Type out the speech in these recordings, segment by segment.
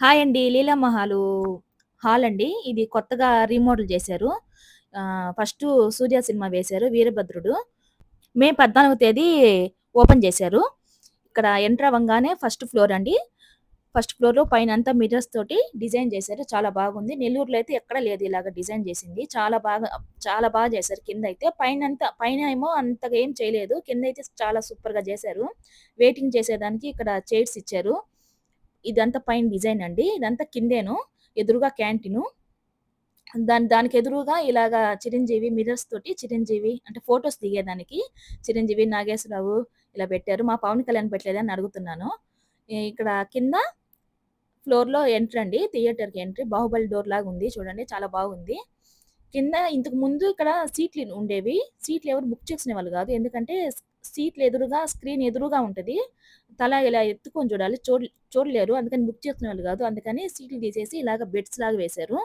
Hi అండి. 'లీలామహాలు' hall అండి. ఇది కొత్తగా రీమోడల్ చేశారు. ఫస్టు 'సూర్య' సినిమా వేశారు 'వీరభద్రుడు.' మే 14వ తేదీ ఓపెన్ చేశారు. ఇక్కడ ఎంటర్ అవ్వంగానే ఫస్ట్ ఫ్లోర్ అండి. ఫస్ట్ ఫ్లోర్‌లో పైనంతా మిర్రర్స్ తోటి డిజైన్ చేశారు. చాలా బాగుంది. నెల్లూరులో అయితే ఎక్కడ లేదు ఇలాగ డిజైన్ చేసింది. చాలా బాగా చేశారు కిందయితే. పైన ఏమో అంతగా ఏం చేయలేదు. కిందయితే చాలా సూపర్‌గా చేశారు. వెయిటింగ్ చేసేదానికి ఇక్కడ చైర్స్ ఇచ్చారు. ఇదంతా పైన డిజైన్ అండి. ఇదంతా కిందేను. ఎదురుగా క్యాంటీను. దానికి ఎదురుగా ఇలాగా చిరంజీవి మిర్రర్స్ తోటి చిరంజీవి అంటే ఫోటోస్ దిగేదానికి చిరంజీవి, నాగేశ్వరరావు ఇలా పెట్టారు. మా పవన్ కళ్యాణ్ పెట్టలేదని అడుగుతున్నాను. ఇక్కడ కింద ఫ్లోర్‌లో ఎంట్రీ అండి. థియేటర్‌కి ఎంట్రీ. 'బాహుబలి' డోర్ లాగా ఉంది చూడండి. చాలా బాగుంది. కింద ఇంతకు ముందు ఇక్కడ సీట్లు ఉండేవి. సీట్లు ఎవరు బుక్ చేసుకునేవాళ్ళు గాదు. ఎందుకంటే సీట్లు ఎదురుగా స్క్రీన్ ఎదురుగా ఉంటది. తల ఇలా ఎత్తుకొని చూడాలి. చూడలేరు. అందుకని బుక్ చేసుకునేవాళ్ళు గాదు. అందుకని సీట్లు తీసేసి ఇలాగ బెడ్స్ లాగా వేశారు.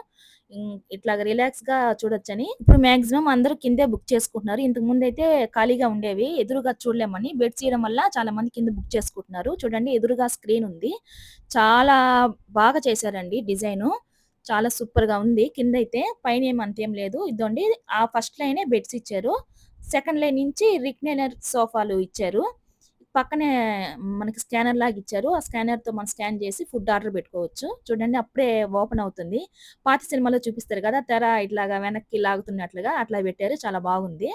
ఇట్లాగ రిలాక్స్‌గా చూడొచ్చని. ఇప్పుడు మాక్సిమం అందరూ కిందే బుక్ చేసుకుంటున్నారు. ఇంతకుముందయితే ఖాళీగా ఉండేవి. ఎదురుగా చూడలేమని బెడ్స్ ఇయడం వల్ల చాలా మంది కింద బుక్ చేసుకుంటున్నారు. చూడండి ఎదురుగా స్క్రీన్ ఉంది. చాలా బాగా చేశారండి డిజైను. చాలా సూపర్‌గా ఉంది. కిందైతే పైనేమి అంతేం లేదు. ఇదండి ఆ ఫస్ట్ లైనే బెడ్స్ ఇచ్చారు. సెకండ్ లైన్ నుంచి రిక్లైనర్ సోఫాలు ఇచ్చారు. పక్కనే మనకి స్కానర్ లాగా ఇచ్చారు. ఆ స్కానర్‌తో మనం స్కాన్ చేసి ఫుడ్ ఆర్డర్ పెట్టుకోవచ్చు. చూడండి అప్పుడే ఓపెన్ అవుతుంది. పాత సినిమాలో చూపిస్తారు కదా! తెర ఇట్లాగా వెనక్కి లాగుతున్నట్లుగా అట్లా పెట్టారు. చాలా బాగుంది.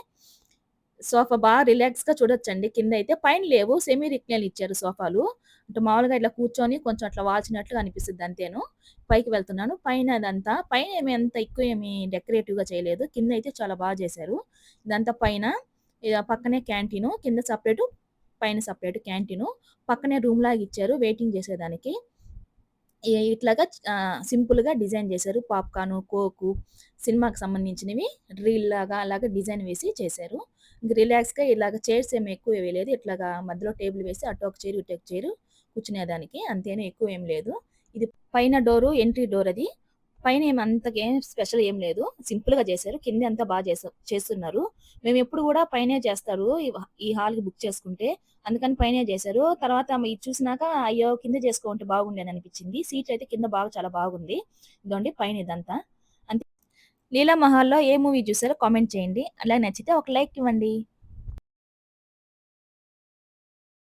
సోఫా రిలాక్స్‌గా చూడొచ్చండి కిందయితే. పైన లేవు. సెమీ రిక్లైన్ ఇచ్చారు సోఫాలు. అంటే మామూలుగా ఇట్లా కూర్చొని కొంచెం అట్లా వాల్చినట్లు అనిపిస్తది అంతేను. పైకి వెళ్తున్నాను. పైనేమి అంత ఎక్కువేమి డెకరేటివ్‌గా చేయలేదు. కిందయితే చాలా చేశారు. ఇదంతా పైన. పక్కనే క్యాంటీను. కింద సెపరేటు, పైన సెపరేట్ క్యాంటీను. పక్కనే రూమ్‌లాగా ఇచ్చారు వెయిటింగ్ చేసేదానికి. ఇట్లాగా సింపుల్‌గా డిజైన్ చేశారు. పాప్‌కార్ను, కోకు, సినిమాకి సంబంధించినవి రీల్‌లాగా అలాగా డిజైన్ వేసి చేశారు. ఇంక రిలాక్స్‌గా ఇలాగ చైర్స్ ఏమి ఎక్కువ వేయలేదు. ఇట్లాగా మధ్యలో టేబుల్ వేసి అటు ఒక చైర్, ఇటు ఒక చైరు కూర్చునేదానికి. అంతేను ఎక్కువేం లేదు. ఇది పైన ఎంట్రీ డోర్ అది. పైనేమి అంతగేం స్పెషల్ ఏం లేదు. సింపుల్‌గా చేశారు. కిందే అంతా చేస్తున్నారు. మేమెప్పుడు గూడా పైనే చేస్తారు. ఈ హాల్‌కి బుక్ చేసుకుంటే. అందుకని పైనే జేశారు. తర్వాత ఇది చూసినాక అయ్యో! కింద చేసుకోంటే బాగుండేదనిపించింది. సీట్లయితే కింద చాలా బాగుంది. ఇదండి పైన ఇదంతా. అంతే. 'లీలా మహల్‌లో' ఏ మూవీ చూసారో కామెంట్ చేయండి. అలాగే నచ్చితే ఒక లైక్ ఇవ్వండి.